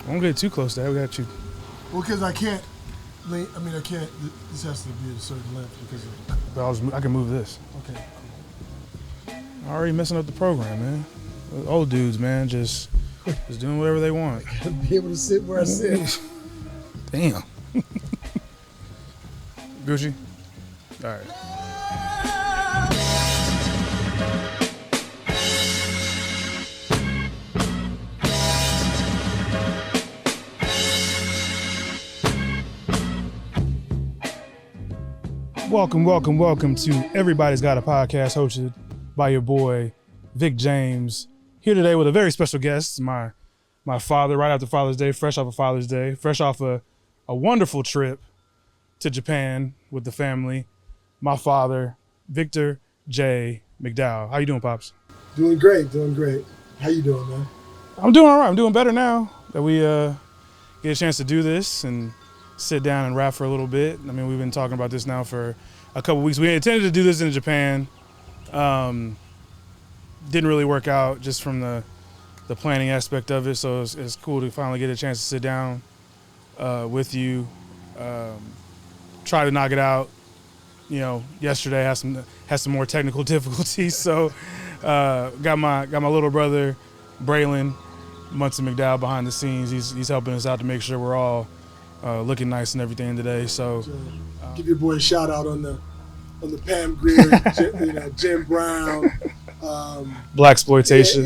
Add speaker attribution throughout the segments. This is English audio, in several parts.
Speaker 1: Don't get too close to that. We got you.
Speaker 2: Well, because I can't. I can't. This has to be a certain length because of.
Speaker 1: But I can move this.
Speaker 2: Okay.
Speaker 1: Already messing up the program, man. Those old dudes, man, just doing whatever they want.
Speaker 2: Gotta be able to sit where I sit.
Speaker 1: Damn. Gucci? All right. Welcome to Everybody's Got a Podcast, hosted by your boy, Vic James. Here today with a very special guest, my father, right after Father's Day, fresh off of Father's Day, fresh off a wonderful trip to Japan with the family. My father, Victor J. McDowell. How you doing, Pops?
Speaker 2: Doing great. How you doing, man?
Speaker 1: I'm doing all right. I'm doing better now that we get a chance to do this and sit down and rap for a little bit. I mean, we've been talking about this now for a couple weeks. We intended to do this in Japan. Didn't really work out just from the planning aspect of it. So it's cool to finally get a chance to sit down with you. Try to knock it out. You know, yesterday had some more technical difficulties. So got my little brother Braylon Munson McDowell behind the scenes. He's helping us out to make sure we're all looking nice and everything today. So
Speaker 2: give your boy a shout out on the Pam Grier, Jim Brown,
Speaker 1: Blaxploitation.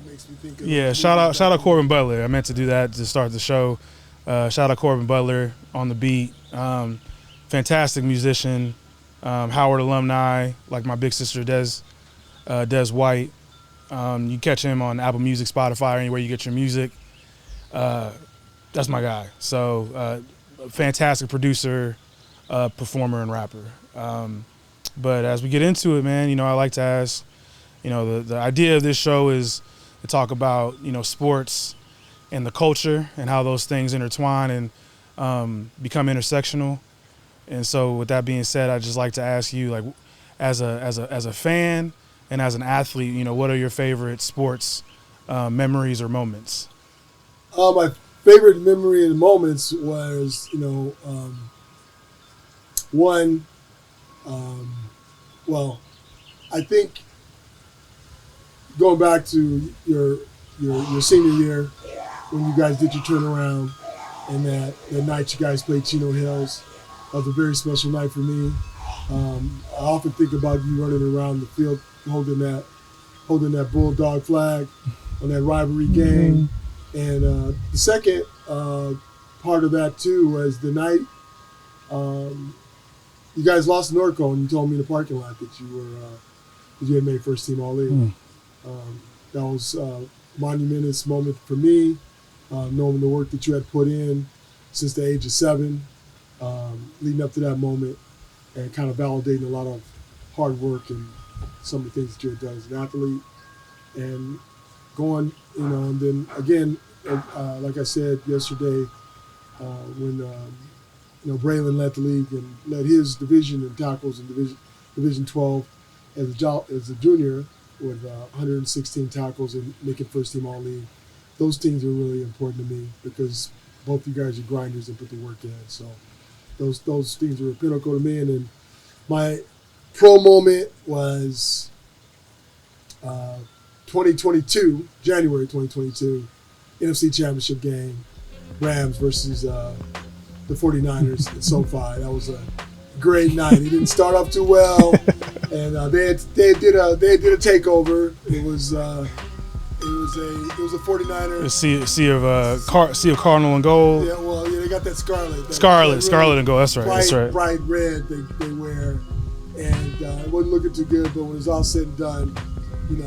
Speaker 2: Makes me think of
Speaker 1: shout out Corbin Butler. I meant to do that to start the show. Shout out Corbin Butler on the beat. Fantastic musician. Howard alumni, like my big sister Des White. You catch him on Apple Music, Spotify, or anywhere you get your music. That's my guy. So fantastic producer, performer, and rapper. But as we get into it, man, I like to ask, the idea of this show is to talk about, sports and the culture and how those things intertwine and become intersectional. And so with that being said, I'd just like to ask you, like, as a fan and as an athlete, what are your favorite sports memories or moments?
Speaker 2: My favorite memory and moments was, I think going back to your senior year when you guys did your turnaround and that night you guys played Chino Hills, that was a very special night for me. I often think about you running around the field holding that Bulldog flag on that rivalry game. And the second part of that, too, was the night you guys lost to Norco, and you told me in the parking lot that you had made first team All-League. That was a monumentous moment for me, knowing the work that you had put in since the age of 7, leading up to that moment, and kind of validating a lot of hard work and some of the things that you had done as an athlete. And going, and then again, like I said yesterday, when Braylon led the league and led his division in tackles in Division 12 as a junior with 116 tackles and making first team All-League. Those things are really important to me because both you guys are grinders and put the work in. So those things are a pinnacle to me. And then my pro moment was January 2022, NFC Championship game, Rams versus the 49ers at SoFi. That was a great night. It didn't start off too well, and they did a takeover. It was a 49ers.
Speaker 1: Sea of Cardinal and gold.
Speaker 2: Yeah, they got that scarlet.
Speaker 1: Scarlet and gold. That's right. That's right.
Speaker 2: Bright red they wear, and it wasn't looking too good. But when it's all said and done, they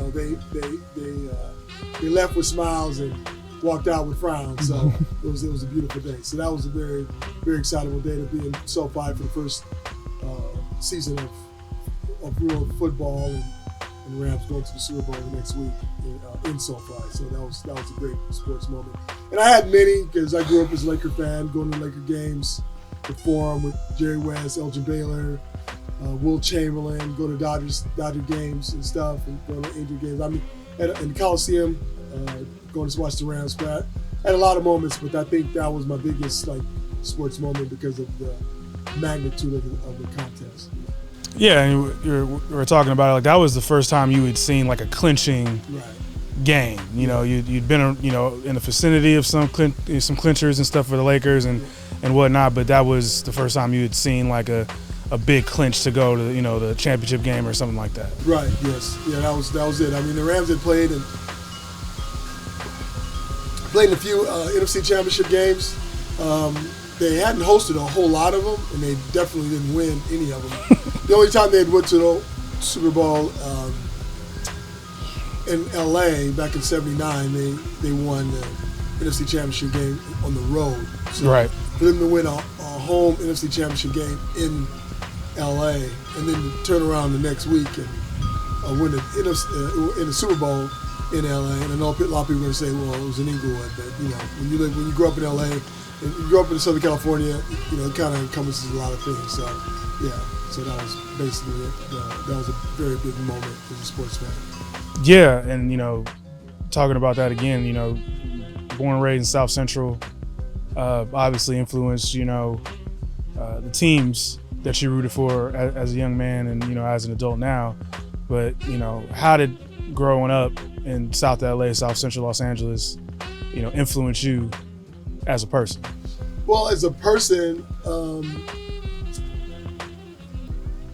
Speaker 2: left with smiles and walked out with frowns. So it was a beautiful day. So that was a very, very excitable day to be in SoFi for the first season of real football, and Rams going to the Super Bowl the next week in SoFi. So that was a great sports moment. And I had many because I grew up as a Laker fan, going to Laker games, perform with Jerry West, Elgin Baylor, Will Chamberlain, go to Dodger games and stuff, and go to Angel games. I mean, in the Coliseum, going to watch the Rams. But I had a lot of moments, but I think that was my biggest like sports moment because of the magnitude of the contest.
Speaker 1: Yeah, and we were talking about it. Like that was the first time you had seen like a clinching game. You know, you'd been in the vicinity of some clinchers and stuff for the Lakers and whatnot, but that was the first time you had seen like a big clinch to go to the championship game or something like that.
Speaker 2: Right. Yes. Yeah. That was it. I mean, the Rams had played in a few NFC championship games. They hadn't hosted a whole lot of them, and they definitely didn't win any of them. The only time they had went to the Super Bowl in LA back in '79, they won the NFC championship game on the road. So
Speaker 1: right.
Speaker 2: For them to win a home NFC championship game in LA and then to turn around the next week and win in the Super Bowl in LA, and I know a lot of people are going to say, well, it was in Inglewood, but when you grow up in LA and you grow up in Southern California, it kind of encompasses a lot of things. So yeah, so that was basically it. That was a very big moment as a sports fan.
Speaker 1: Yeah, and talking about that again, born and raised in South Central, obviously influenced the teams that you rooted for as a young man and as an adult now. But how did growing up in South LA, South Central Los Angeles, influence you as a person?
Speaker 2: Well, as a person,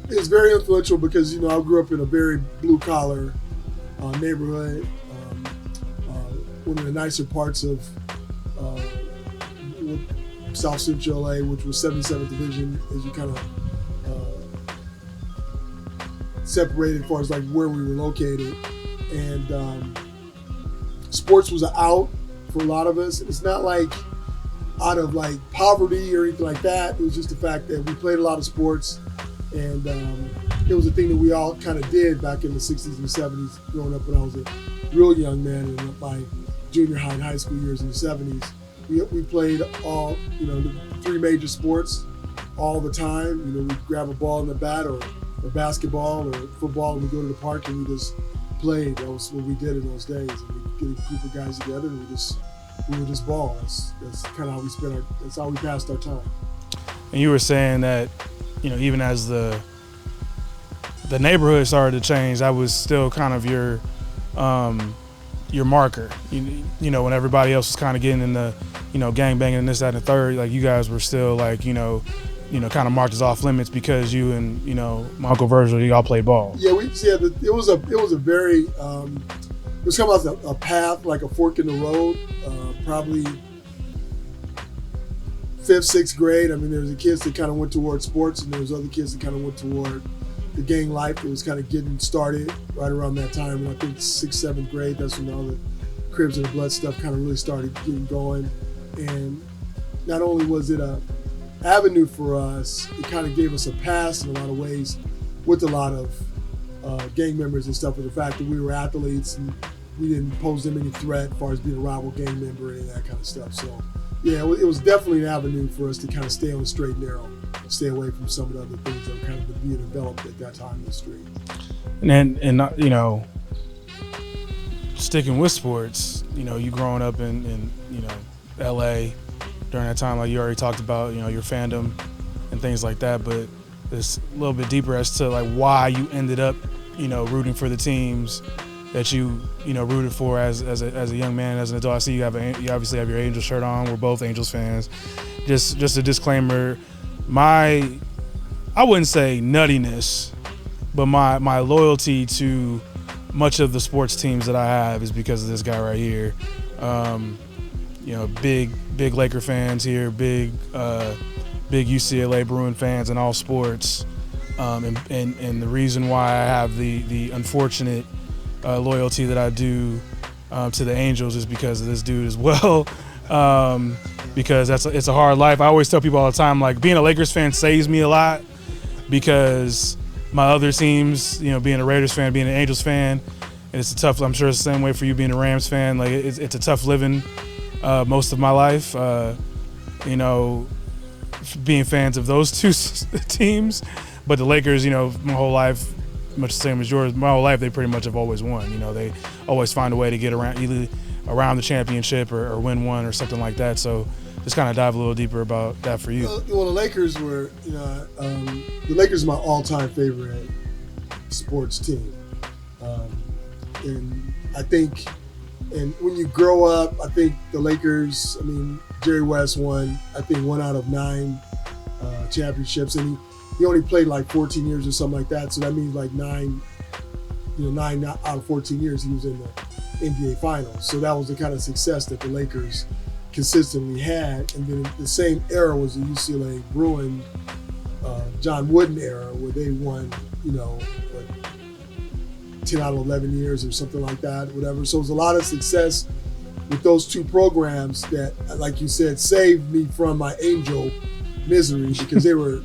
Speaker 2: it's very influential because I grew up in a very blue collar neighborhood, one of the nicer parts of South Central LA, which was 77th Division, as you kind of separated as far as like where we were located. And sports was out for a lot of us. It's not like out of like poverty or anything like that. It was just the fact that we played a lot of sports, and it was a thing that we all kind of did back in the 60s and 70s, growing up when I was a real young man in my junior high and high school years in the 70s. We played all, the three major sports all the time. We'd grab a ball and a bat or basketball or football, and we'd go to the park and we just played. That was what we did in those days. And we'd get a group of guys together and we would just ball. That's kind of how we that's how we passed our time.
Speaker 1: And you were saying that, even as the neighborhood started to change, that was still kind of your marker. When everybody else was kind of getting in the, gang banging and this, that, and the third, like you guys were still like, kind of marked as off limits because you and, my Uncle Virgil, y'all played ball.
Speaker 2: Yeah, it was a very, it was kind of like a path, like a fork in the road, probably 5th, 6th grade. I mean, there was the kids that kind of went toward sports, and there was other kids that kind of went toward the gang life. It was kind of getting started right around that time. And I think 6th, 7th grade, that's when all the Cribs and the Blood stuff kind of really started getting going. And not only was it a avenue for us, it kind of gave us a pass in a lot of ways with a lot of gang members and stuff, with the fact that we were athletes and we didn't pose them any threat as far as being a rival gang member and that kind of stuff. So yeah, it was definitely an avenue for us to kind of stay on the straight and narrow, stay away from some of the other things that were kind of being developed at that time in the street.
Speaker 1: And sticking with sports, you growing up in LA during that time, like you already talked about, your fandom and things like that, but it's a little bit deeper as to like why you ended up, rooting for the teams that you rooted for as a young man, as an adult. I see you obviously have your Angels shirt on. We're both Angels fans. Just a disclaimer, I wouldn't say nuttiness, but my loyalty to much of the sports teams that I have is because of this guy right here. Big Laker fans here, big UCLA Bruin fans in all sports, and the reason why I have the unfortunate loyalty that I do to the Angels is because of this dude as well. Because it's a hard life. I always tell people all the time, like, being a Lakers fan saves me a lot because my other teams, being a Raiders fan, being an Angels fan, and it's a tough. I'm sure it's the same way for you being a Rams fan. Like it's a tough living most of my life. Being fans of those two teams, but the Lakers, my whole life, much the same as yours. My whole life, they pretty much have always won. They always find a way to get around, either around the championship or win one or something like that. So just kind of dive a little deeper about that for you.
Speaker 2: Well, the Lakers were, the Lakers are my all-time favorite sports team. And I think, and when you grow up, I think the Lakers, Jerry West won, I think 1 out of 9 championships, and he only played like 14 years or something like that. So that means like 9 out of 14 years he was in the NBA Finals. So that was the kind of success that the Lakers consistently had. And then the same era was the UCLA Bruin, John Wooden era, where they won, 10 out of 11 years or something like that, whatever. So it was a lot of success with those two programs that, like you said, saved me from my Angel misery, because they were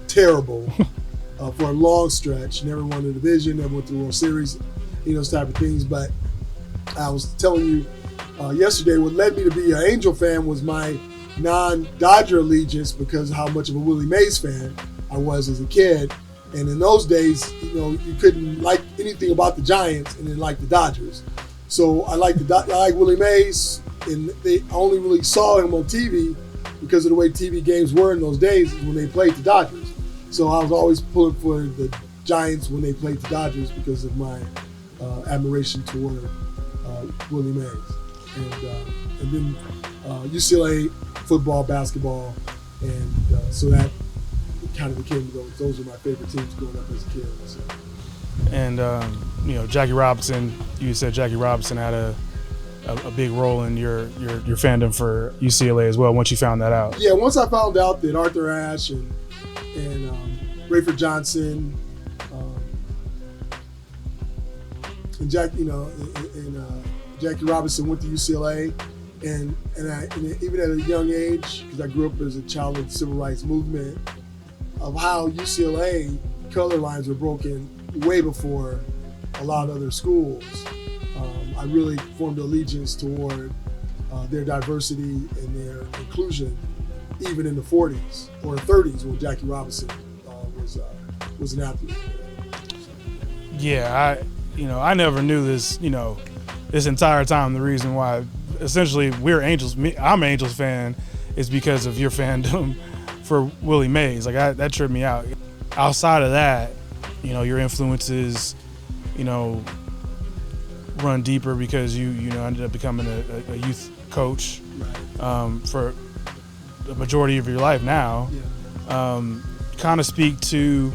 Speaker 2: terrible for a long stretch. Never won the division, never went to the World Series, those type of things. But I was telling you yesterday, what led me to be an Angel fan was my non-Dodger allegiance, because of how much of a Willie Mays fan I was as a kid. And in those days, you couldn't like anything about the Giants and then like the Dodgers. So I like Willie Mays, and I only really saw him on TV because of the way TV games were in those days when they played the Dodgers. So I was always pulling for the Giants when they played the Dodgers because of my admiration toward Willie Mays. And then UCLA football, basketball, and so that kind of became those are my favorite teams growing up as a kid. So.
Speaker 1: And Jackie Robinson, you said Jackie Robinson had a big role in your fandom for UCLA as well. Once you found that out,
Speaker 2: yeah. Once I found out that Arthur Ashe and Rayford Johnson and Jackie Robinson went to UCLA, and even at a young age, because I grew up as a child of the civil rights movement, of how UCLA color lines were broken way before a lot of other schools. I really formed allegiance toward their diversity and their inclusion, even in the 40s or 30s when Jackie Robinson was an athlete.
Speaker 1: Yeah, I never knew this. This entire time, the reason why essentially we're Angels. I'm an Angels fan is because of your fandom for Willie Mays. Like that tripped me out. Outside of that, your influences, run deeper because you ended up becoming a youth coach for the majority of your life now.
Speaker 2: Yeah.
Speaker 1: Kind of speak to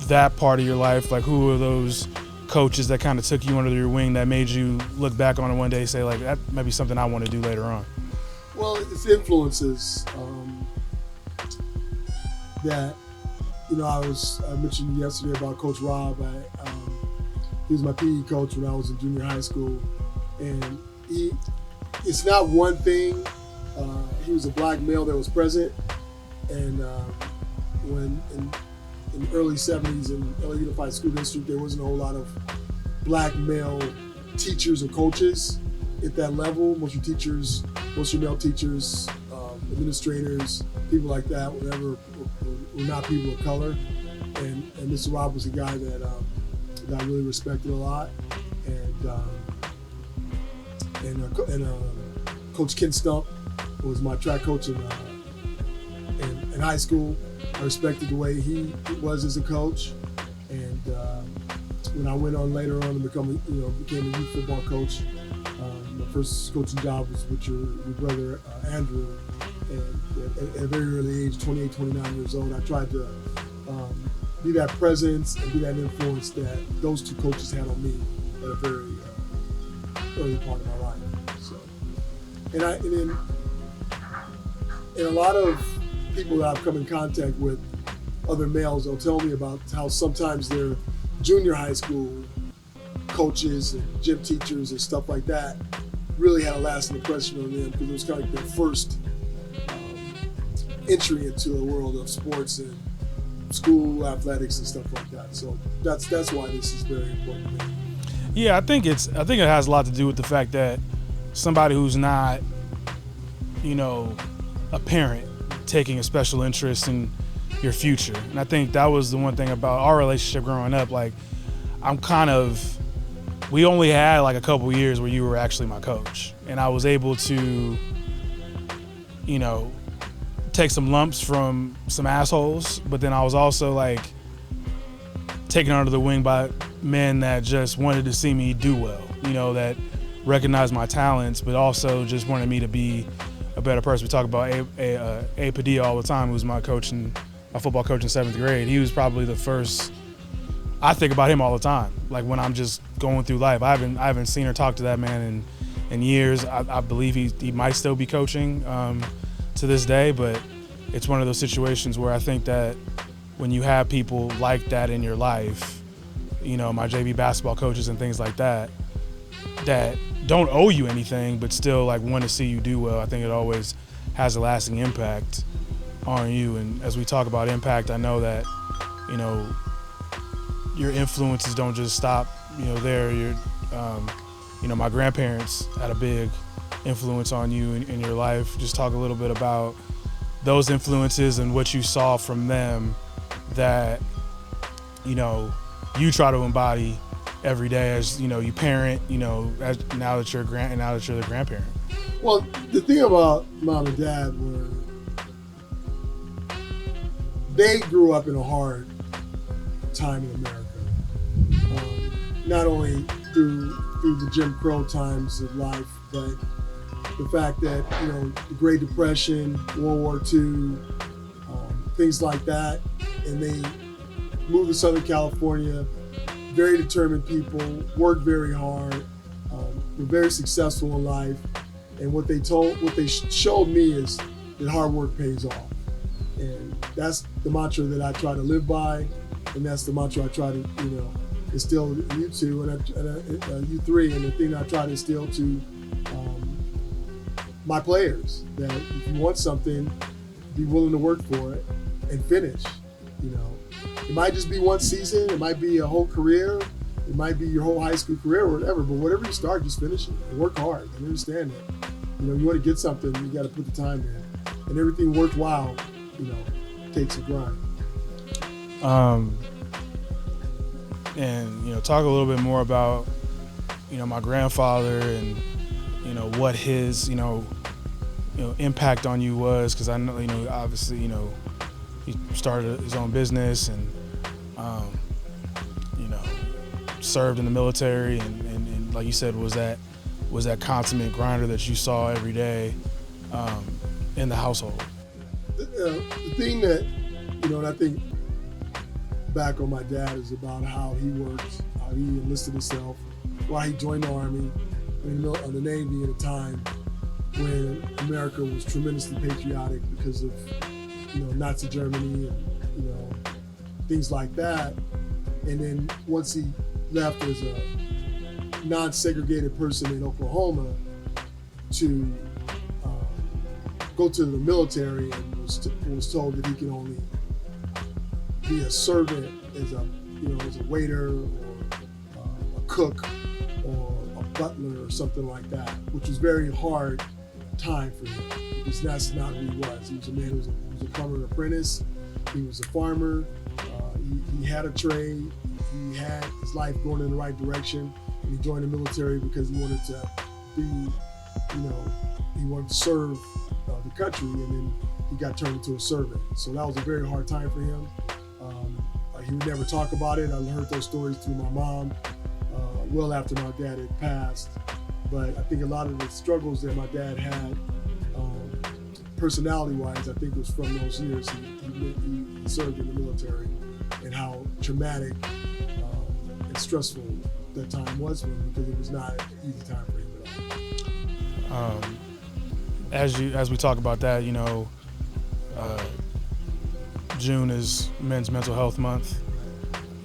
Speaker 1: that part of your life. Like, who are those coaches that kind of took you under your wing that made you look back on it one day and say, like, that might be something I want to do later on?
Speaker 2: Well, it's influences that, I mentioned yesterday about Coach Rob. He was my PE coach when I was in junior high school, and it's not one thing. He was a black male that was present, and when in the early 70s in LA Unified School District, there wasn't a whole lot of black male teachers or coaches at that level. Most of your male teachers, administrators, people like that, whatever, were not people of color. And Mr. Rob was a guy that I really respected a lot. And Coach Ken Stump was my track coach in high school. I respected the way he was as a coach. And when I went on later on and became a youth football coach, my first coaching job was with your brother Andrew. And at a very early age, 28, 29 years old, I tried to be that presence and be that influence that those two coaches had on me at a very early part of my life. So, and a lot of people that I've come in contact with, other males, they'll tell me about how sometimes their junior high school coaches and gym teachers and stuff like that really had a lasting impression on them, because it was kind of like their first entry into a world of sports and school athletics and stuff like that. So that's why this is very important to me.
Speaker 1: Yeah, I think it has a lot to do with the fact that somebody who's not, a parent taking a special interest in your future. And I think that was the one thing about our relationship growing up. Like, I'm kind of we only had like a couple years where you were actually my coach, and I was able to, you know, take some lumps from some assholes, but then I was also like taken under the wing by men that just wanted to see me do well, you know, that recognized my talents, but also just wanted me to be a better person. We talk about A. Padilla all the time, who was my coach and my football coach in 7th grade. He was probably the first. I think about him all the time, like when I'm just going through life. I haven't seen or talked to that man in years. I believe he might still be coaching to this day, but it's one of those situations where I think that when you have people like that in your life, you know, my JV basketball coaches and things like that, that don't owe you anything, but still like want to see you do well, I think it always has a lasting impact on you. And as we talk about impact, I know that, you know, your influences don't just stop, you know, there. You know, my grandparents had a big influence on you in your life. Just talk a little bit about those influences and what you saw from them that, you know, you try to embody every day as, you know, you parent, you know, now that you're the grandparent.
Speaker 2: Well, the thing about mom and dad were they grew up in a hard time in America. Not only through the Jim Crow times of life, but the fact that, you know, the Great Depression, World War II, things like that, and they moved to Southern California, very determined people, worked very hard, were very successful in life, and what they showed me is that hard work pays off, and that's the mantra that I try to live by, and that's the mantra I try to, you know, instill in you two and you three, and the thing I try to instill to my players, that if you want something, be willing to work for it and finish. You know, it might just be one season, it might be a whole career, it might be your whole high school career or whatever, but whatever you start, just finish it and work hard and understand that. You know, you want to get something, you got to put the time in, and everything worthwhile, you know, takes a grind.
Speaker 1: And, you know, talk a little bit more about, you know, my grandfather and, you know, what his, you know, impact on you was, because I know, you know, obviously, you know, he started his own business and, you know, served in the military and like you said, was that consummate grinder that you saw every day in the household.
Speaker 2: The thing that, you know, and I think back on my dad is about how he worked, how he enlisted himself, why he joined the Army, or the Navy at a time when America was tremendously patriotic because of, you know, Nazi Germany and, you know, things like that. And then once he left as a non-segregated person in Oklahoma to go to the military, and was told that he could only be a servant as a waiter or a cook or a butler or something like that, which was very hard time for him, because that's not who he was. He was a man who was a plumber apprentice. He was a farmer. He had a trade. He had his life going in the right direction, and he joined the military because he wanted to be, you know, he wanted to serve the country, and then he got turned into a servant. So that was a very hard time for him. He would never talk about it. I heard those stories through my mom well after my dad had passed. But I think a lot of the struggles that my dad had, personality-wise, I think was from those years he served in the military, and how traumatic and stressful that time was for him, because it was not an easy time for him at all.
Speaker 1: As we talk about that, you know, June is Men's Mental Health Month.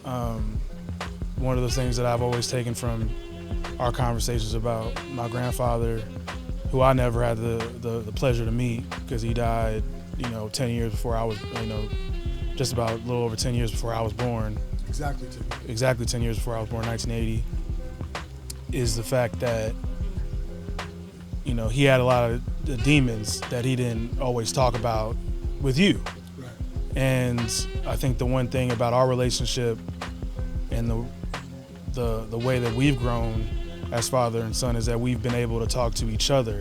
Speaker 1: One of the things that I've always taken from our conversations about my grandfather, who I never had the pleasure to meet because he died, you know, 10 years before I was, you know, just about a little over 10 years before I was born.
Speaker 2: Exactly 10 years.
Speaker 1: Exactly 10 years before I was born, 1980, is the fact that, you know, he had a lot of the demons that he didn't always talk about with you.
Speaker 2: Right.
Speaker 1: And I think the one thing about our relationship and the way that we've grown as father and son is that we've been able to talk to each other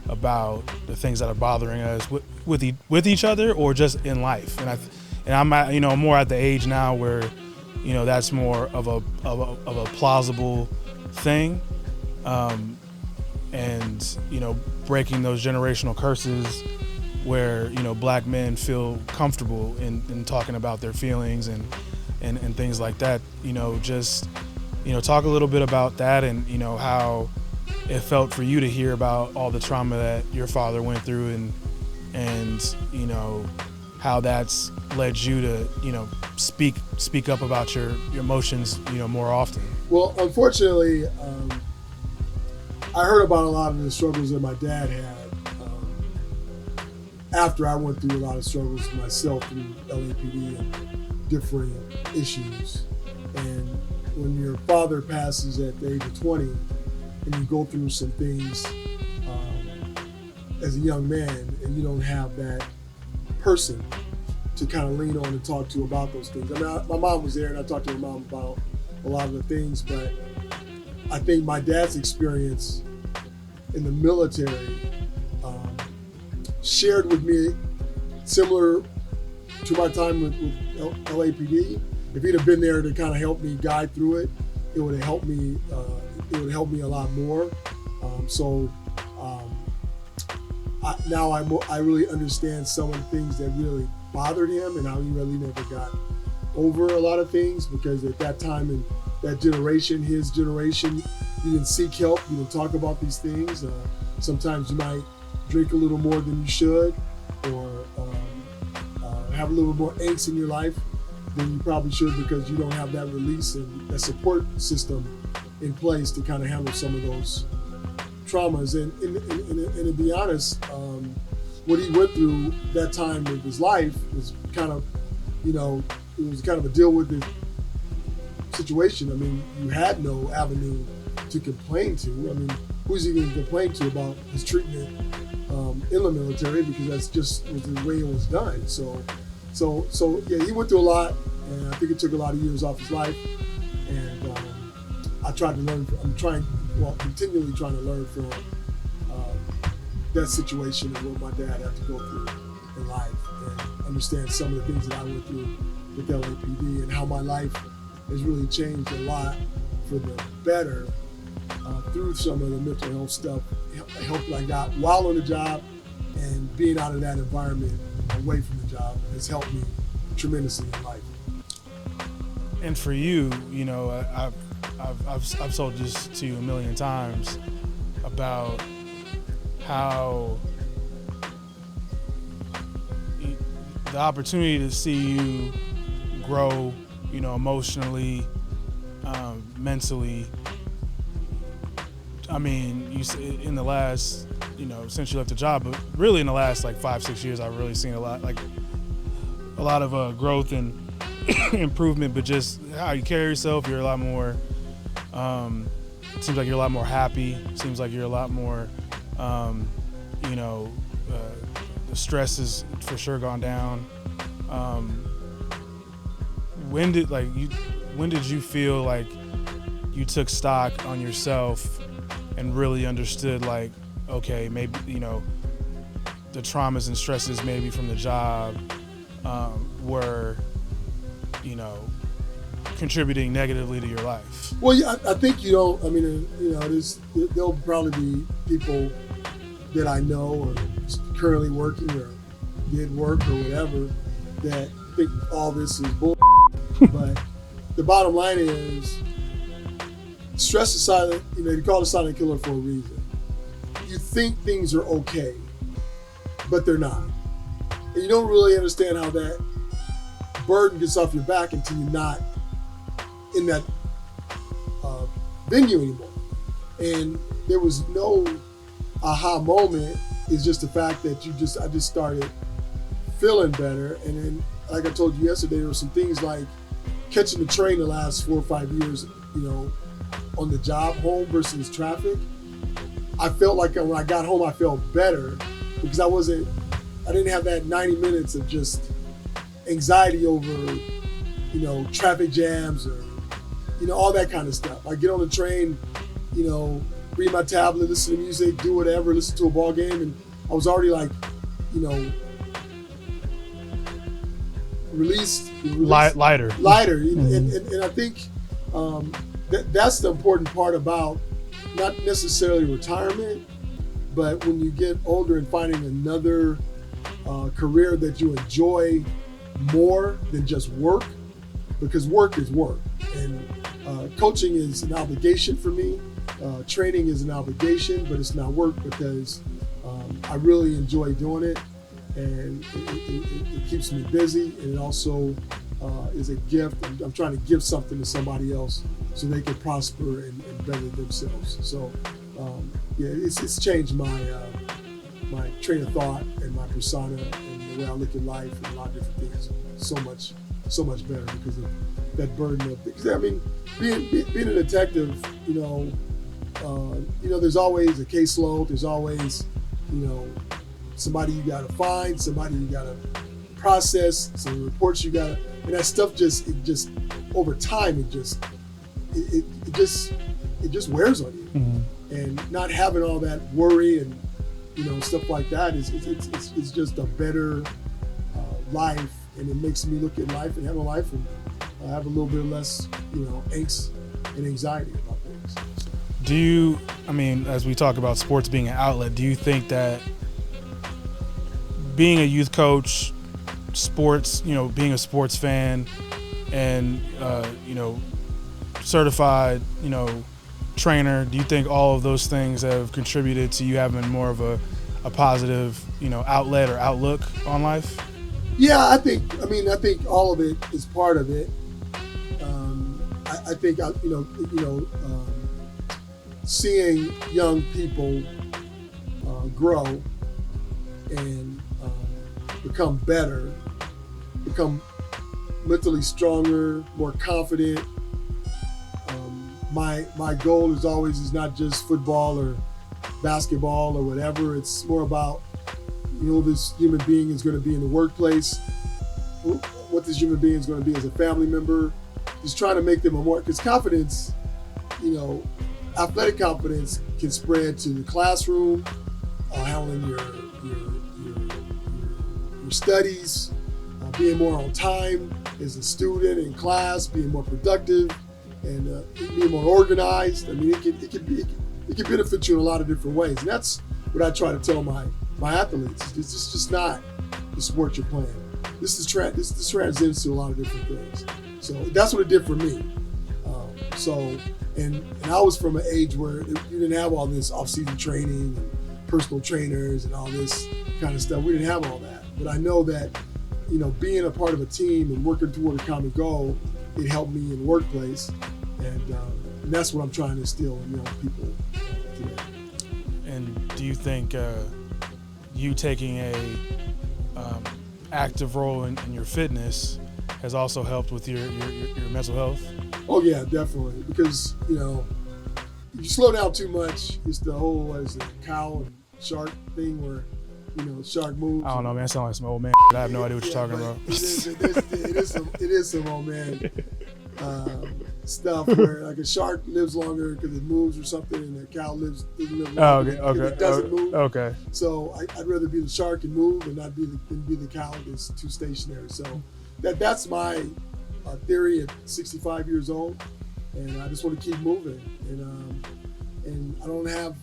Speaker 1: about the things that are bothering us with each other or just in life. And I'm at, more at the age now where, that's more of a plausible thing, and breaking those generational curses where black men feel comfortable in talking about their feelings and things like that. Just talk a little bit about that and how it felt for you to hear about all the trauma that your father went through and how that's led you to speak up about your emotions more often.
Speaker 2: Well, unfortunately, I heard about a lot of the struggles that my dad had after I went through a lot of struggles myself through LAPD and different issues. And when your father passes at the age of 20 and you go through some things as a young man and you don't have that person to kind of lean on and talk to about those things. I mean, my mom was there and I talked to my mom about a lot of the things, but I think my dad's experience in the military shared with me, similar to my time with LAPD. If he'd have been there to kind of help me guide through it, it would have helped me. It would help me a lot more. Now I really understand some of the things that really bothered him and how he really never got over a lot of things, because at that time in that generation, his generation, you didn't seek help, you didn't talk about these things. Sometimes you might drink a little more than you should, or have a little more angst in your life than you probably should, because you don't have that release and that support system in place to kind of handle some of those traumas. And to be honest, what he went through that time of his life was kind of, it was kind of a deal with the situation. I mean, you had no avenue to complain to. I mean, who's he going to complain to about his treatment in the military, because that's just was the way it was done. So yeah, he went through a lot, and I think it took a lot of years off his life. And I tried to learn. Continually trying to learn from that situation and what my dad had to go through in life, and understand some of the things that I went through with LAPD and how my life has really changed a lot for the better through some of the mental health stuff, help that I got while on the job, and being out of that environment away from the job has helped me tremendously in life.
Speaker 1: And for you, I've told this to you a million times about how the opportunity to see you grow, emotionally, mentally. I mean, in the last, since you left the job, but really in the last 5-6 years, I've really seen a lot of growth and improvement. But just how you carry yourself, you're a lot more. Seems like you're a lot more happy. Seems like you're a lot more. The stress has for sure gone down. When did you feel like you took stock on yourself and really understood, okay, maybe the traumas and stresses maybe from the job were contributing negatively to your life?
Speaker 2: Well, yeah, I think there'll probably be people that I know or currently working or did work or whatever that think all this is bull. But the bottom line is, stress is silent. You call it a silent killer for a reason. You think things are okay, but they're not. And you don't really understand how that burden gets off your back until you're not in that venue anymore. And there was no aha moment. It's just the fact that I just started feeling better. And then, like I told you yesterday, there were some things like catching the train the last 4 or 5 years, on the job home versus traffic. I felt like when I got home, I felt better because I didn't have that 90 minutes of just anxiety over, traffic jams or all that kind of stuff. I get on the train, read my tablet, listen to music, do whatever, listen to a ball game, and I was already like, released
Speaker 1: lighter.
Speaker 2: And I think that's the important part about not necessarily retirement, but when you get older and finding another career that you enjoy more than just work, because work is work, and coaching is an obligation for me. Training is an obligation, but it's not work because I really enjoy doing it, and it keeps me busy, and it also is a gift. I'm trying to give something to somebody else so they can prosper and better themselves. So it's changed my train of thought and my persona and the way I look at life and a lot of different things so much better because of that burden of. Because I mean, being a detective, there's always a caseload. There's always, somebody you got to find, somebody you got to process, some reports you got to, and that stuff just over time it just wears on you.
Speaker 1: Mm-hmm.
Speaker 2: And not having all that worry and stuff like that it's just a better life, and it makes me look at life and have a life and have a little bit less angst and anxiety about things.
Speaker 1: Do you, as we talk about sports being an outlet, do you think that being a youth coach, sports, being a sports fan, and certified, trainer, do you think all of those things have contributed to you having more of a positive, outlet or outlook on life?
Speaker 2: Yeah, I think all of it is part of it. I think seeing young people grow and become better, become mentally stronger, more confident. My goal is not just football or basketball or whatever. It's more about this human being is going to be in the workplace, what this human being is going to be as a family member. Just trying to make them because confidence, athletic confidence can spread to the classroom, handling your studies, being more on time as a student in class, being more productive, and being more organized. It can benefit you in a lot of different ways, and that's what I try to tell my athletes. It's just not the sport you're playing. This transcends to a lot of different things. So that's what it did for me. And I was from an age where you didn't have all this off-season training and personal trainers and all this kind of stuff. We didn't have all that. But I know that, being a part of a team and working toward a common goal, it helped me in the workplace. And that's what I'm trying to instill in young people today.
Speaker 1: And do you think you taking a active role in your fitness has also helped with your mental health?
Speaker 2: Oh yeah, definitely. Because if you slow down too much, it's the whole cow and shark thing where shark moves.
Speaker 1: I don't know, man. It sounds like some old man. I have no idea what you're talking about.
Speaker 2: It is some old man stuff where like a shark lives longer because it moves or something, and a cow doesn't live longer because it doesn't move.
Speaker 1: Okay.
Speaker 2: So I'd rather be the shark and move and not be the cow that's too stationary. So that's my theory at 65 years old, and I just want to keep moving. And I don't have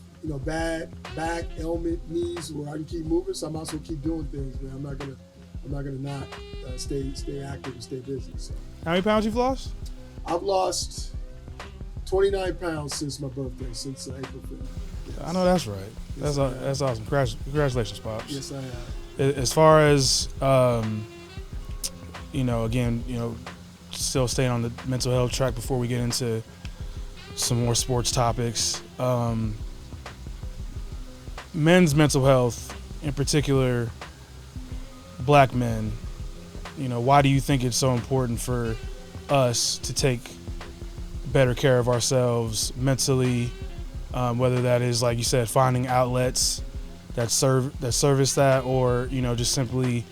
Speaker 2: bad back, ailment, knees where I can keep moving, so I might as well keep doing things, man. I'm not gonna not stay active and stay busy. So.
Speaker 1: How many pounds you've lost?
Speaker 2: I've lost 29 pounds since my birthday, since April 5th. Yes.
Speaker 1: I know that's right. Yes, that's awesome. Congratulations, Pops.
Speaker 2: Yes, I have.
Speaker 1: As far as still staying on the mental health track before we get into some more sports topics. Men's mental health, in particular, black men. Why do you think it's so important for us to take better care of ourselves mentally, whether that is, like you said, finding outlets that service that, or just simply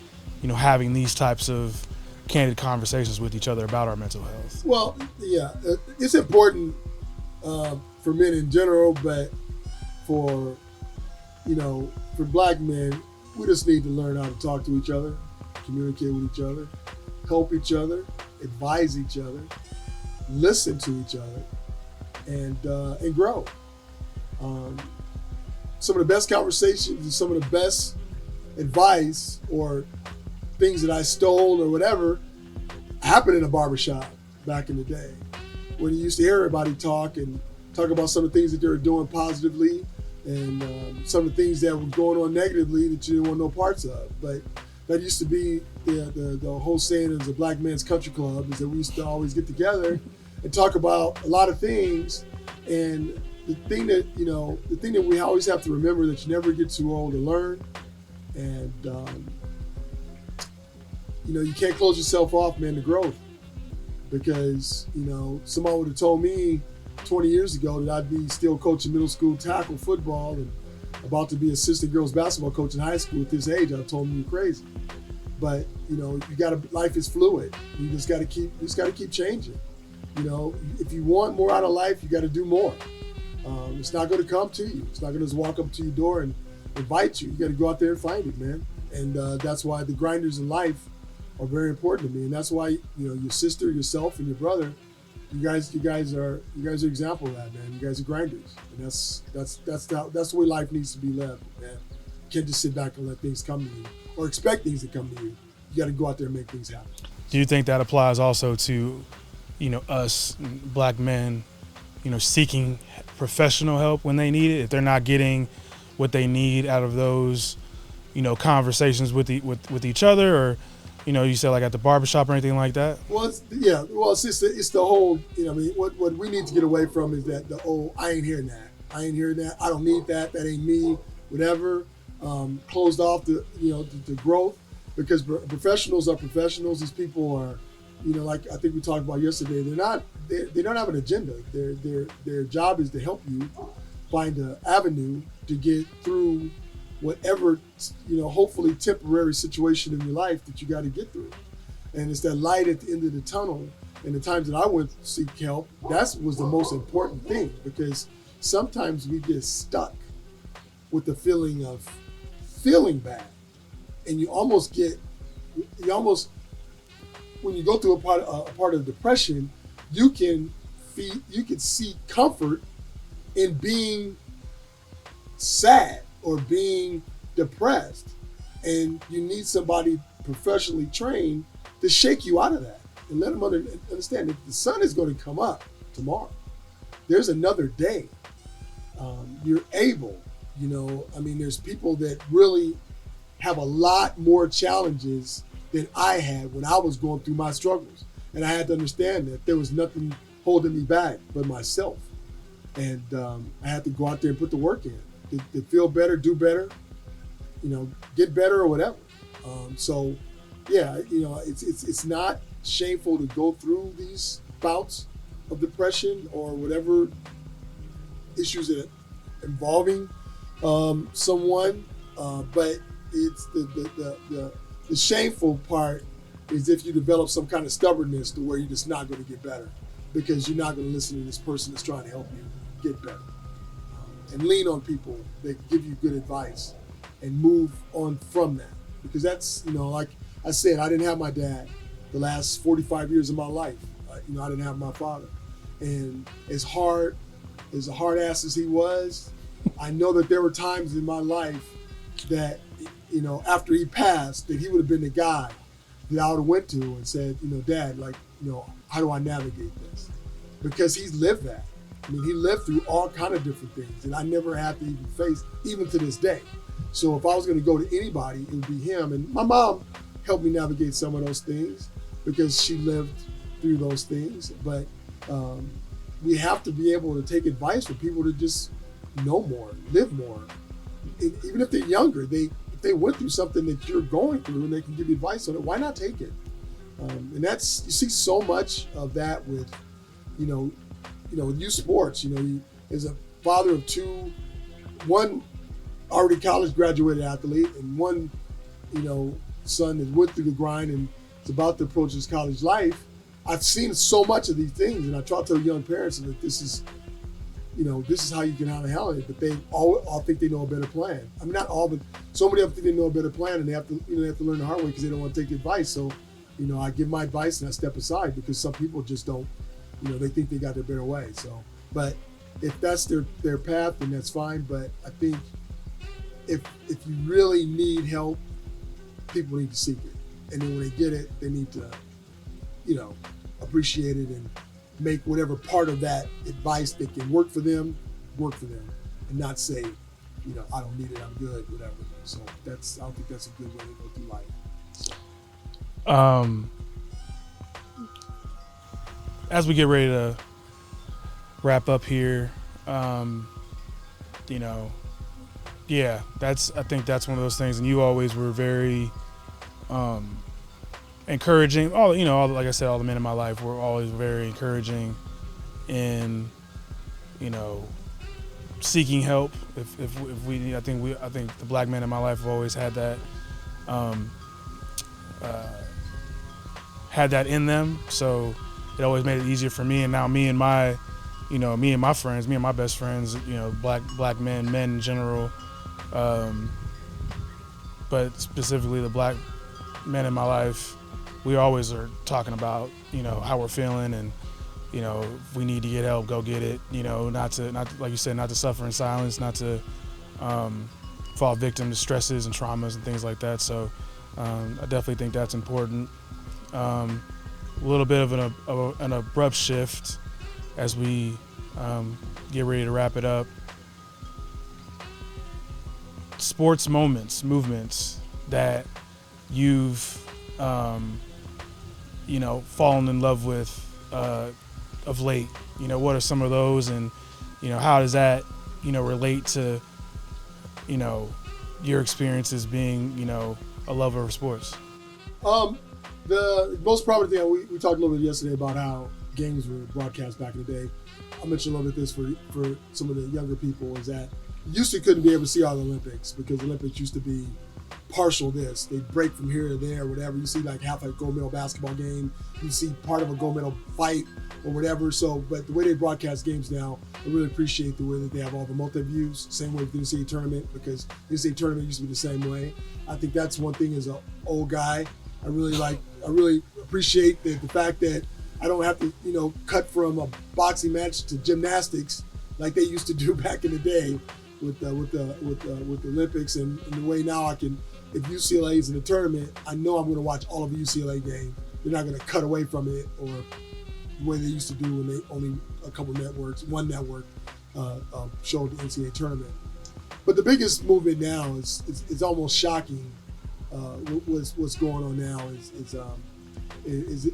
Speaker 1: having these types of candid conversations with each other about our mental health.
Speaker 2: Well, yeah, it's important for men in general, but for, for black men, we just need to learn how to talk to each other, communicate with each other, help each other, advise each other, listen to each other, and grow. Some of the best conversations and some of the best advice or things that I stole or whatever happened in a barbershop back in the day, when you used to hear everybody talk about some of the things that they were doing positively and some of the things that were going on negatively that you didn't want no parts of. But that used to be the whole saying is a black man's country club, is that we used to always get together and talk about a lot of things. And the thing that we always have to remember, that you never get too old to learn. And you can't close yourself off, man, to growth. Because, someone would have told me 20 years ago that I'd be still coaching middle school tackle football and about to be assistant girls basketball coach in high school at this age. I told me you're crazy. But, life is fluid. You just got to keep changing. If you want more out of life, you got to do more. It's not going to come to you. It's not going to just walk up to your door and invite you. You got to go out there and find it, man. And that's why the grinders in life are very important to me. And that's why, your sister, yourself, and your brother, you guys are an example of that, man. You guys are grinders. And that's the way life needs to be lived, man. You can't just sit back and let things come to you or expect things to come to you. You got to go out there and make things happen.
Speaker 1: Do you think that applies also to, us black men, seeking professional help when they need it, if they're not getting what they need out of those, conversations with each other, or, you said like at the barbershop or anything like that?
Speaker 2: Well, it's the whole, what we need to get away from is that I ain't hearing that. I don't need that. That ain't me, whatever. Closed off to growth, because professionals are professionals. These people are, like I think we talked about yesterday, they don't have an agenda. Their job is to help you find an avenue to get through whatever, hopefully temporary situation in your life that you got to get through. And it's that light at the end of the tunnel. And the times that I went to seek help, that was the most important thing, because sometimes we get stuck with the feeling of feeling bad. And when you go through a part of depression, you can see comfort in being sad or being depressed, and you need somebody professionally trained to shake you out of that and let them understand that the sun is going to come up tomorrow. There's another day. You're able, there's people that really have a lot more challenges than I had when I was going through my struggles. And I had to understand that there was nothing holding me back but myself. And I had to go out there and put the work in to feel better, do better, get better or whatever. It's not shameful to go through these bouts of depression or whatever issues that are involving someone, but it's the shameful part is if you develop some kind of stubbornness to where you're just not going to get better, because you're not going to listen to this person that's trying to help you get better. And lean on people that give you good advice and move on from that. Because that's, like I said, I didn't have my dad the last 45 years of my life. I didn't have my father. And as hard ass as he was, I know that there were times in my life that, after he passed, that he would have been the guy that I would have went to and said, Dad, how do I navigate this? Because he's lived that. He lived through all kind of different things, and I never had to even face, even to this day. So if I was going to go to anybody, it would be him. And my mom helped me navigate some of those things because she lived through those things. But we have to be able to take advice from people to just know more, live more. And even if they're younger, if they went through something that you're going through and they can give you advice on it, why not take it? And you see so much of that with, with youth sports. As a father of two, one already college graduated athlete and one, son that went through the grind and It's about the approach to college life. I've seen so much of these things, and I try to tell young parents that this is how you can handle it. But they all think they know a better plan. I mean, not all, but so many of them think they know a better plan, and they have to learn the hard way because they don't want to take advice. So, I give my advice and I step aside because some people just don't. They think they got their better way. So, but if that's their path, then that's fine. But I think if you really need help, people need to seek it, and then when they get it, they need to, appreciate it and make whatever part of that advice that can work for them, and not say, I don't need it, I'm good, whatever. So I don't think that's a good way to go through life. So.
Speaker 1: As we get ready to wrap up here, I think that's one of those things, and you always were very encouraging. Like I said, all the men in my life were always very encouraging in, seeking help. If we need, I think the black men in my life have always had that, in them. So it always made it easier for me. And now me and my friends, me and my best friends, black men in general, but specifically the black men in my life, we always are talking about, how we're feeling, and, if we need to get help, go get it, not like you said, not to suffer in silence, not to fall victim to stresses and traumas and things like that. So I definitely think that's important. A little bit of an abrupt shift as we get ready to wrap it up. Sports movements that you've, fallen in love with of late. What are some of those, and, how does that, relate to, your experiences being, a lover of sports?
Speaker 2: The most prominent thing, we talked a little bit yesterday about how games were broadcast back in the day. I mentioned a little bit this for some of the younger people, is that you used to couldn't be able to see all the Olympics because the Olympics used to be partial this. They'd break from here to there, whatever. You see like half a gold medal basketball game. You see part of a gold medal fight or whatever. So, but the way they broadcast games now, I really appreciate the way that they have all the multi-views. Same way with the NCAA tournament, because the NCAA tournament used to be the same way. I think that's one thing as an old guy. I really appreciate the fact that I don't have to, cut from a boxing match to gymnastics like they used to do back in the day with the Olympics, and the way now I can, if UCLA is in the tournament, I know I'm going to watch all of a UCLA game. They're not going to cut away from it, or the way they used to do when they only one network showed the NCAA tournament. But the biggest movement now is almost shocking. What's going on now is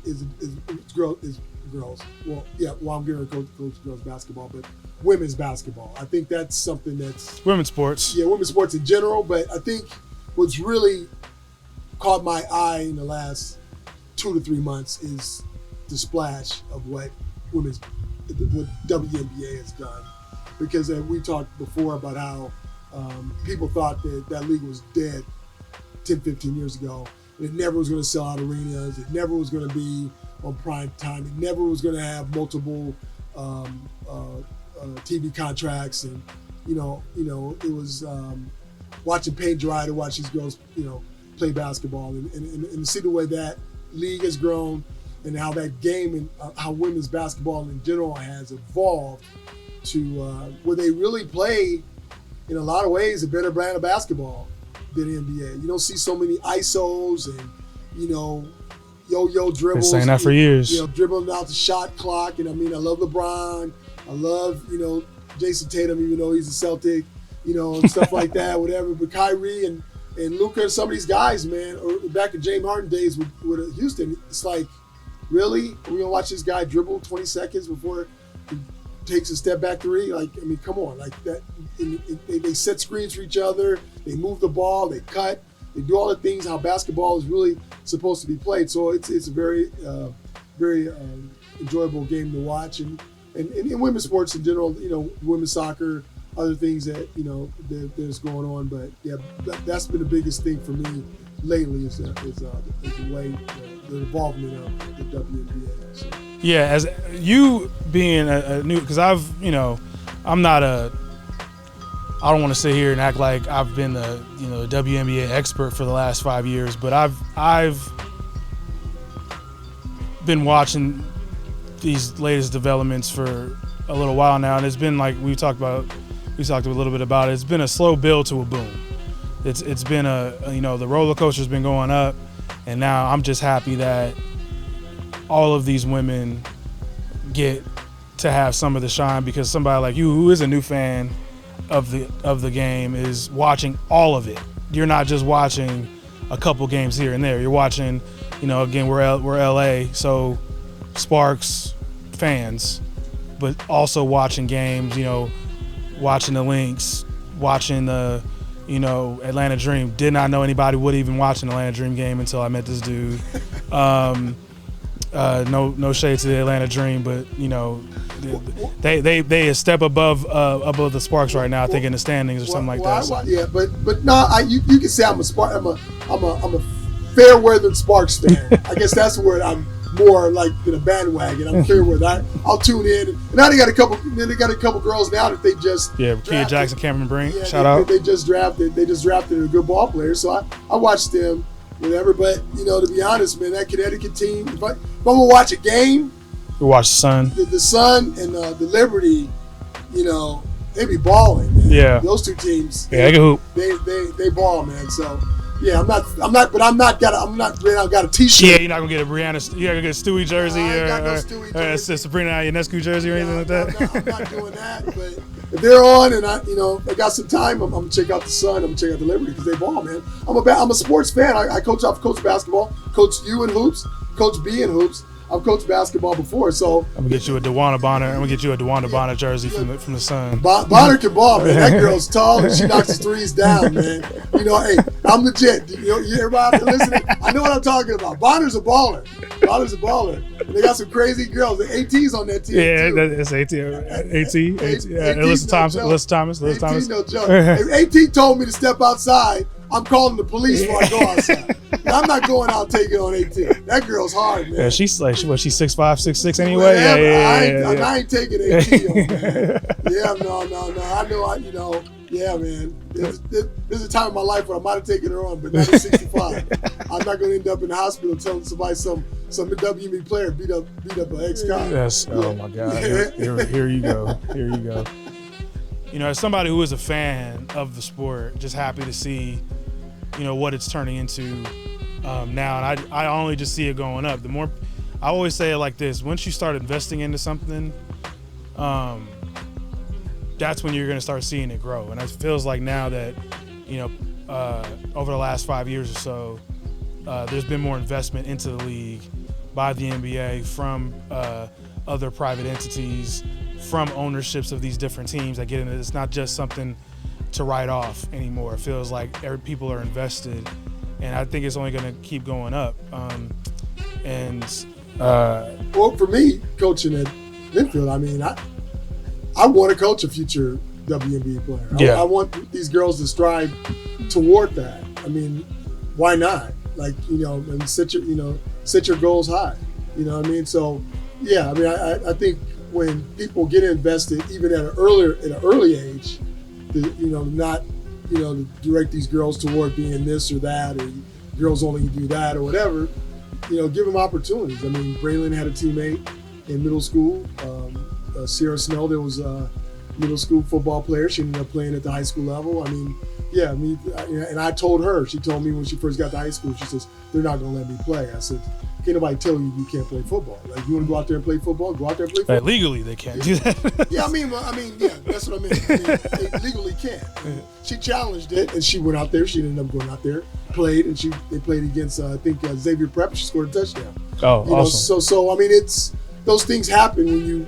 Speaker 2: girls. Well, yeah. Well, I'm going to coach girls basketball, but women's basketball. I think that's something that's
Speaker 1: women's sports.
Speaker 2: Yeah, women's sports in general. But I think what's really caught my eye in the last 2 to 3 months is the splash of what WNBA has done. Because we talked before about how people thought that league was dead 10, 15 years ago. It never was going to sell out arenas. It never was going to be on prime time. It never was going to have multiple TV contracts. And, it was watching paint dry to watch these girls, play basketball. And to see the way that league has grown and how that game and how women's basketball in general has evolved to where they really play, in a lot of ways, a better brand of basketball than NBA. You don't see so many ISOs and, yo-yo dribbles.
Speaker 1: Been saying that for years.
Speaker 2: Dribbling out the shot clock. And I love LeBron. I love, Jason Tatum, even though he's a Celtic, and stuff like that, whatever. But Kyrie and Luka and some of these guys, man, or back in James Harden days with Houston, it's like, really? Are we going to watch this guy dribble 20 seconds before he takes a step back three? Come on. Like that. They set screens for each other. They move the ball. They cut. They do all the things how basketball is really supposed to be played. So it's a very, very enjoyable game to watch. And in women's sports in general, women's soccer, other things that there's going on. But yeah, that's been the biggest thing for me lately is the way the involvement of the WNBA. So.
Speaker 1: Yeah, as you being a new, because I'm not a. I don't want to sit here and act like I've been a WNBA expert for the last 5 years, but I've been watching these latest developments for a little while now, and it's been like we talked a little bit about it. It's been a slow build to a boom. It's been the roller coaster's been going up, and now I'm just happy that all of these women get to have some of the shine, because somebody like you, who is a new fan of the game, is watching all of it. You're not just watching a couple games here and there. You're watching, again, we're LA, so Sparks fans, but also watching games, watching the Lynx, watching the, Atlanta Dream. Did not know anybody would even watch an Atlanta Dream game until I met this dude. No shade to the Atlanta Dream, but they a step above the Sparks right now, I think, in the standings or something like that. So.
Speaker 2: Yeah, but no, you can say I'm a Spark. I'm a fair weathered Sparks fan. I guess that's where I'm more like in a bandwagon. I'm fair weathered. I'll tune in. And now they got a couple girls now that they just
Speaker 1: Kia Jackson, Cameron Brink.
Speaker 2: Yeah,
Speaker 1: shout out.
Speaker 2: They just drafted a good ball player, so I watched them. Whatever, but to be honest, man, that Connecticut team. If I'm gonna watch a game,
Speaker 1: we watch the Sun.
Speaker 2: The Sun and the Liberty, they be balling. Man.
Speaker 1: Yeah,
Speaker 2: those two teams.
Speaker 1: Yeah, they can hoop.
Speaker 2: They ball, man. So yeah, I'm not. But I've got a T-shirt.
Speaker 1: Yeah, you're not gonna get a Brianna. You're not gonna get a Stewie jersey or a Sabrina Ionescu jersey or anything like that.
Speaker 2: I'm not doing that, but. If they're on and I got some time, I'm gonna check out the Sun. I'm gonna check out the Liberty because they ball, man. I'm a sports fan. I've coached basketball, coached you in hoops, coached B in hoops. I've coached basketball before, so
Speaker 1: I'm gonna get you a DeWanda Bonner. I'm gonna get you a DeWanda Bonner jersey from the Sun.
Speaker 2: Bonner can ball, man. That girl's tall and she knocks the threes down, man. Hey, I'm legit. Everybody out there listening, I know what I'm talking about. Bonner's a baller. And they got some crazy girls. The AT's on that team.
Speaker 1: Yeah,
Speaker 2: too.
Speaker 1: It's AT. Yeah, Alyssa Thomas.
Speaker 2: No joke. If AT told me to step outside, I'm calling the police before I go outside. I'm not going out taking on 18. That girl's hard, man.
Speaker 1: Yeah, she's 6'5", 6'6" anyway. Yeah.
Speaker 2: I ain't taking 18 on, man. Yeah, no. I know, yeah, man. There's a time in my life where I might have taken her on, but not at 65. I'm not going to end up in the hospital telling somebody some WNBA player beat up an ex-cop.
Speaker 1: Yes. Yeah. Oh my God. Here you go. As somebody who is a fan of the sport, just happy to see, what it's turning into now. And I only just see it going up. The more, I always say it like this: once you start investing into something, that's when you're going to start seeing it grow. And it feels like now that, over the last 5 years or so, there's been more investment into the league by the NBA from other private entities, from ownerships of these different teams that get into it. It's not just something to write off anymore. It feels like people are invested, and I think it's only going to keep going up.
Speaker 2: Well, for me, coaching at Linfield, I want to coach a future WNBA player.
Speaker 1: Yeah.
Speaker 2: I want these girls to strive toward that. Why not? And set your goals high. You know what I mean? So, yeah. I think when people get invested, even at an early age, to direct these girls toward being this or that, or girls only do that or whatever. Give them opportunities. Braylon had a teammate in middle school. Sierra Snell, there was a middle school football player. She ended up playing at the high school level. And I told her, she told me when she first got to high school, she says, they're not going to let me play. I said, can't nobody tell you can't play football. You want to go out there and play football, go out there and play football.
Speaker 1: Legally, they can't do that.
Speaker 2: Yeah, yeah, that's what I mean. They legally can't. She challenged it, and she went out there. She ended up going out there, played, and they played against, I think, Xavier Prep. She scored a touchdown.
Speaker 1: Oh, awesome.
Speaker 2: So it's those things happen when you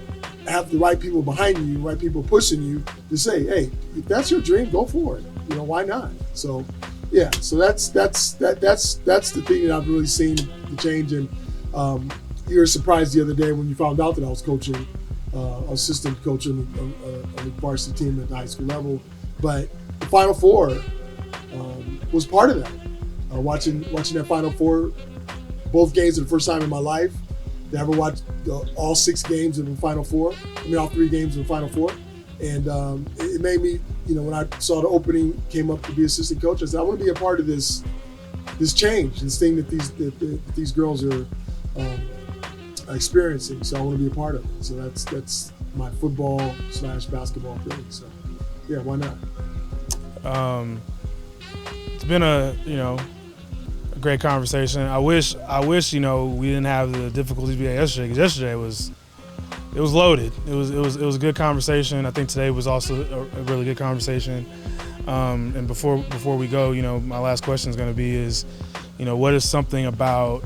Speaker 2: have the right people behind you, right people pushing you to say, hey, if that's your dream, go for it. Why not? So, yeah. So that's the thing that I've really seen the change. And you were surprised the other day when you found out that I was coaching assistant coach on the varsity team at the high school level. But the Final Four was part of that. Watching that Final Four, both games for the first time in my life. To ever watch all 6 games of the Final Four. All 3 games of the Final Four. And it made me, when I saw the opening, came up to be assistant coach, I said, I want to be a part of this change, this thing that these girls are experiencing. So I want to be a part of it. So that's my football/basketball thing. So yeah, why not?
Speaker 1: It's been a great conversation. I wish we didn't have the difficulties we had yesterday, because yesterday was loaded. It was a good conversation. I think today was also a really good conversation. And before we go, my last question is going to be what is something about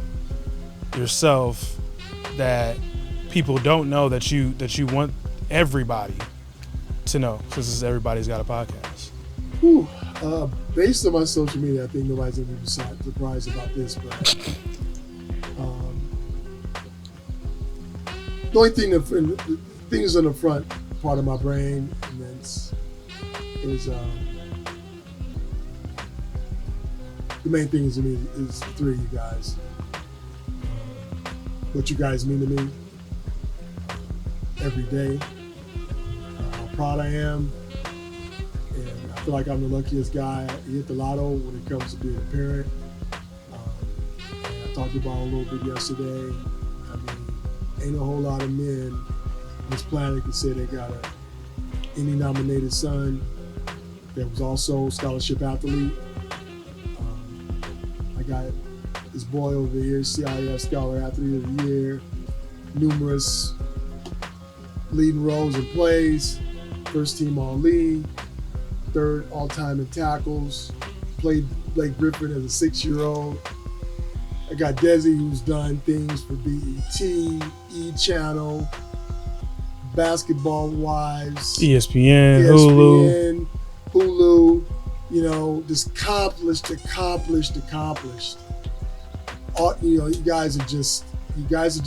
Speaker 1: yourself that people don't know that you want everybody to know, since everybody's got a podcast?
Speaker 2: Whew. Based on my social media, I think nobody's going to be surprised about this, but the only thing the things on the front part of my brain, and then is the main thing to me is the 3 of you guys. What you guys mean to me every day, how proud I am, and I feel like I'm the luckiest guy. He hit the lotto when it comes to being a parent. And I talked about it a little bit yesterday. Ain't a whole lot of men on this planet can say they got a Emmy-nominated son that was also a scholarship athlete. I got this boy over here, CIF Scholar Athlete of the Year, numerous leading roles and plays, first team All-League, 3rd all-time in tackles, played Blake Griffin as a 6-year-old. I got Desi, who's done things for BET, E-Channel, Basketball Wives,
Speaker 1: ESPN,
Speaker 2: Hulu, just accomplished. All, you guys are just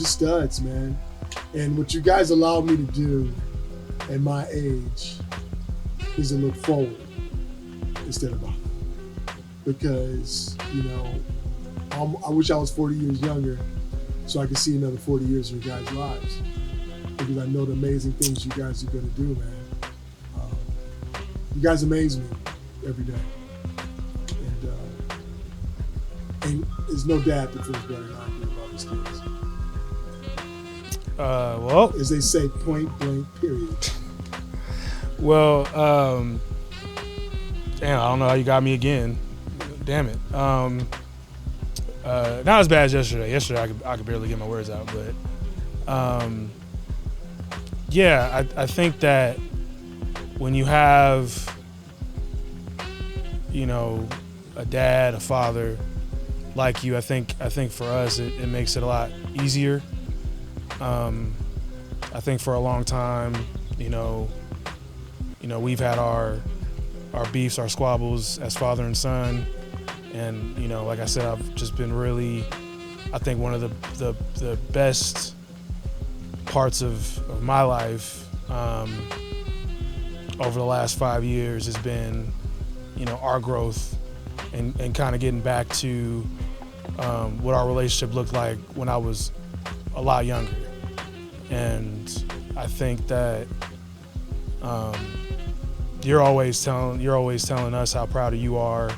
Speaker 2: studs, man. And what you guys allow me to do at my age is to look forward instead of behind. Because, I wish I was 40 years younger so I could see another 40 years of your guys' lives. Because I know the amazing things you guys are going to do, man. You guys amaze me every day. And there's no dad that feels better than I do about his kids.
Speaker 1: Well,
Speaker 2: as they say, point blank, period.
Speaker 1: Well, damn, I don't know how you got me again. Damn it. Not as bad as yesterday. Yesterday I could barely get my words out, but yeah, I think that when you have, a dad, a father like you, I think for us it makes it a lot easier. I think for a long time, we've had our beefs, our squabbles as father and son. And, like I said, I've just been really, I think one of the best parts of my life over the last 5 years has been, our growth and kind of getting back to what our relationship looked like when I was a lot younger. And I think that you're always telling us how proud of you are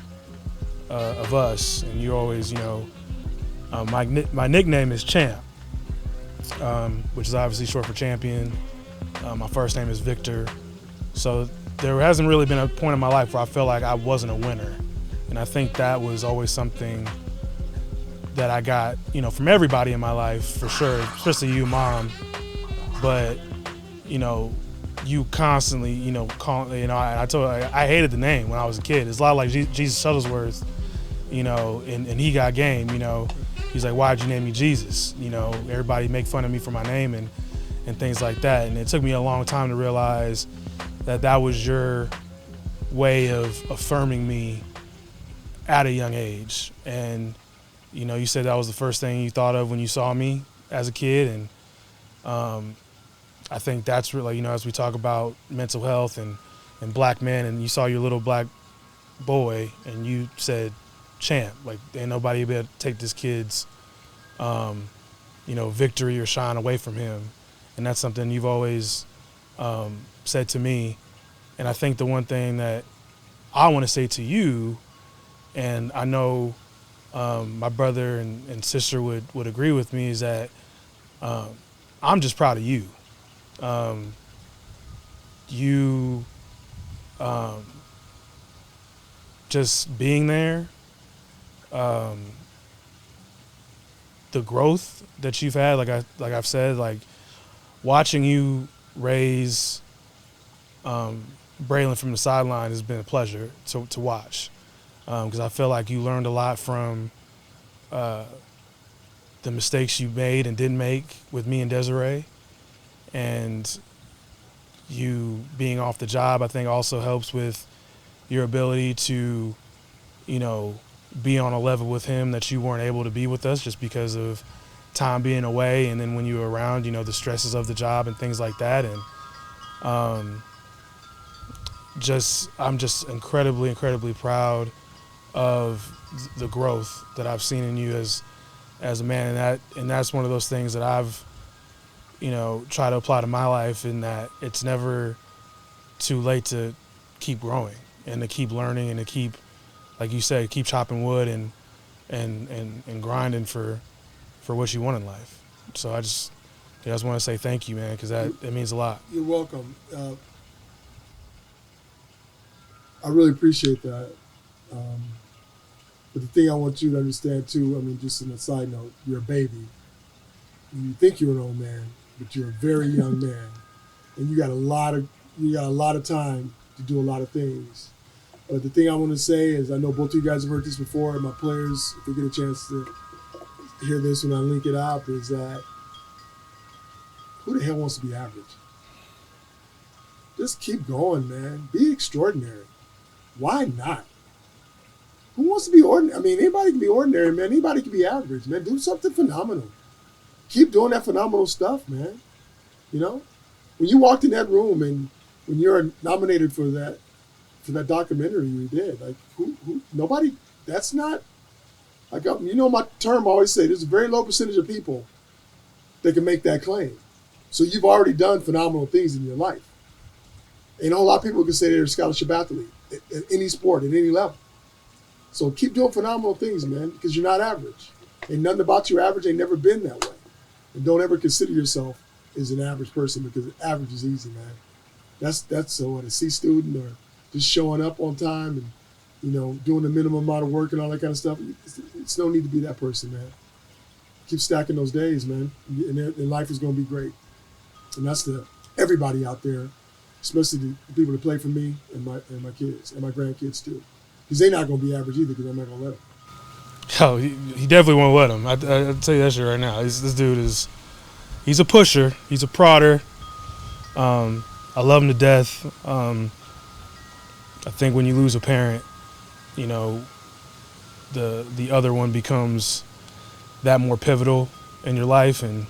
Speaker 1: of us, and you always, my nickname is Champ, which is obviously short for champion. My first name is Victor, so there hasn't really been a point in my life where I felt like I wasn't a winner, and I think that was always something that I got, from everybody in my life, for sure, especially you, Mom. But, you constantly, I told her, I hated the name when I was a kid. It's a lot like Jesus Shuttlesworth, and he got game, He's like, why'd you name me Jesus? Everybody make fun of me for my name and things like that. And it took me a long time to realize that was your way of affirming me at a young age. And, you said that was the first thing you thought of when you saw me as a kid. And I think that's really, as we talk about mental health and black men, and you saw your little black boy and you said, champ, like ain't nobody able to take this kid's, victory or shine away from him. And that's something you've always said to me. And I think the one thing that I want to say to you, and I know my brother and sister would agree with me, is that I'm just proud of you. You just being there, the growth that you've had, like I've said, like watching you raise Braylon from the sideline has been a pleasure to watch, because I feel like you learned a lot from the mistakes you made and didn't make with me and Desiree, and you being off the job, I think also helps with your ability to, be on a level with him that you weren't able to be with us just because of time being away, and then when you were around, the stresses of the job and things like that. And I'm just incredibly, incredibly proud of the growth that I've seen in you as a man, and that's one of those things that I've tried to apply to my life, in that it's never too late to keep growing and to keep learning and to keep, like you said, keep chopping wood and grinding for what you want in life. So I just want to say thank you, man, because it means a lot.
Speaker 2: You're welcome. I really appreciate that. But the thing I want you to understand too, just on a side note, you're a baby. You think you're an old man, but you're a very young man, and you got a lot of time to do a lot of things. But the thing I want to say is, I know both of you guys have heard this before, and my players, if they get a chance to hear this when I link it up, is that who the hell wants to be average? Just keep going, man. Be extraordinary. Why not? Who wants to be ordinary? Anybody can be ordinary, man. Anybody can be average, man. Do something phenomenal. Keep doing that phenomenal stuff, man. When you walked in that room and when you're nominated for that documentary you did, like who nobody, that's not, like, my term I always say, there's a very low percentage of people that can make that claim. So you've already done phenomenal things in your life. And a lot of people can say they're a scholarship athlete at any sport, at any level. So keep doing phenomenal things, man, because you're not average. Ain't nothing about you average, ain't never been that way. And don't ever consider yourself as an average person, because average is easy, man. That's a C student, or just showing up on time and, doing the minimum amount of work and all that kind of stuff. It's no need to be that person, man. Keep stacking those days, man, and life is going to be great. And that's to everybody out there, especially the people that play for me and my kids and my grandkids too. Because they're not going to be average either, because I'm not going to let them.
Speaker 1: Oh, he definitely won't let him. I'll tell you that shit right now. This dude he's a pusher. He's a prodder. I love him to death. I think when you lose a parent, the other one becomes that more pivotal in your life. And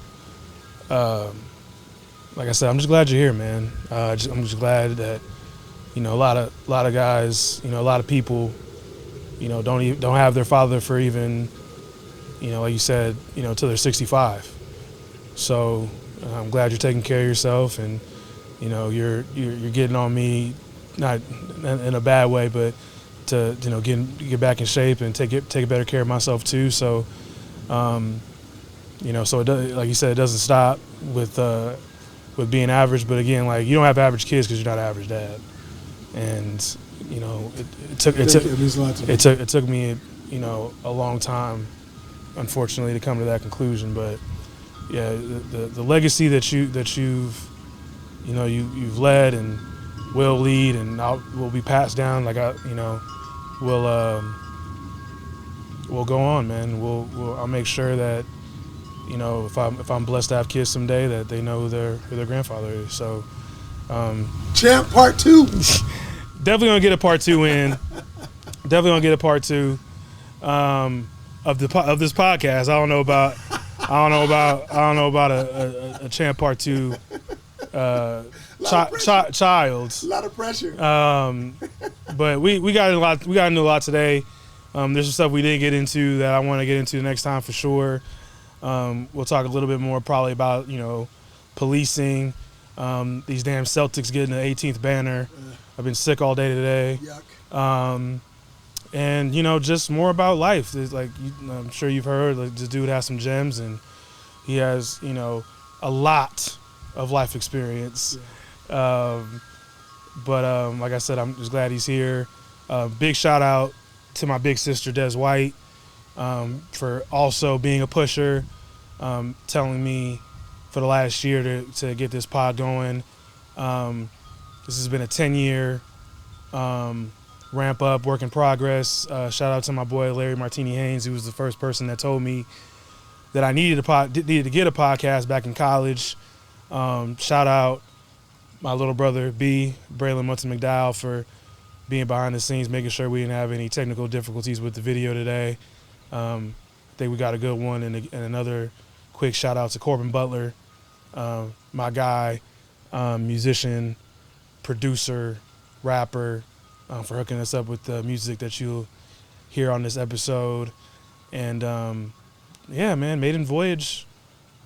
Speaker 1: like I said, I'm just glad you're here, man. I'm just glad that a lot of guys, a lot of people, don't have their father for even, like you said, till they're 65. So I'm glad you're taking care of yourself, and you're getting on me, not in a bad way, but to get back in shape and take better care of myself too. So so it does, like you said, it doesn't stop with being average. But again, like, you don't have average kids because you're not an average dad. And it took me a long time, unfortunately, to come to that conclusion. But yeah, the legacy that you've led and will lead and will be passed down, like we'll go on, man. I'll make sure that if I'm blessed to have kids someday, that they know who their grandfather is. So
Speaker 2: Champ Part 2.
Speaker 1: Definitely gonna get a part 2 in. Definitely gonna get a part 2 of this podcast. I don't know about a champ part 2 child.
Speaker 2: A lot of pressure.
Speaker 1: But we got into a lot today. There's some stuff we didn't get into that I want to get into next time for sure. We'll talk a little bit more probably about, policing, these damn Celtics getting the 18th banner. I've been sick all day today.
Speaker 2: Yuck.
Speaker 1: And, just more about life. It's like, I'm sure you've heard, like, this dude has some gems, and he has, a lot of life experience.
Speaker 2: Yeah.
Speaker 1: But like I said, I'm just glad he's here. Big shout out to my big sister, Des White, for also being a pusher, telling me for the last year to get this pod going. This has been a 10-year ramp up, work in progress. Shout out to my boy Larry Martini Haynes, who was the first person that told me that I needed to get a podcast back in college. Shout out my little brother B, Braylon Munson McDowell, for being behind the scenes, making sure we didn't have any technical difficulties with the video today. I think we got a good one, and another quick shout out to Corbin Butler, my guy, musician, producer, rapper, for hooking us up with the music that you'll hear on this episode. And yeah, man, maiden voyage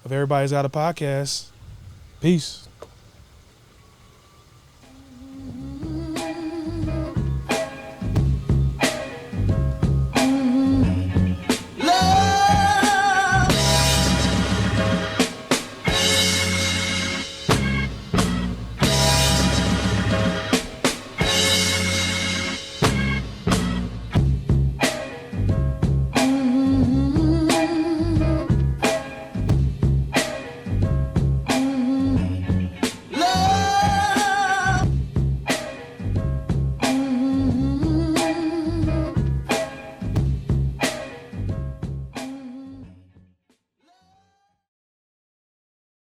Speaker 1: of Everybody's Got a Podcast. Peace.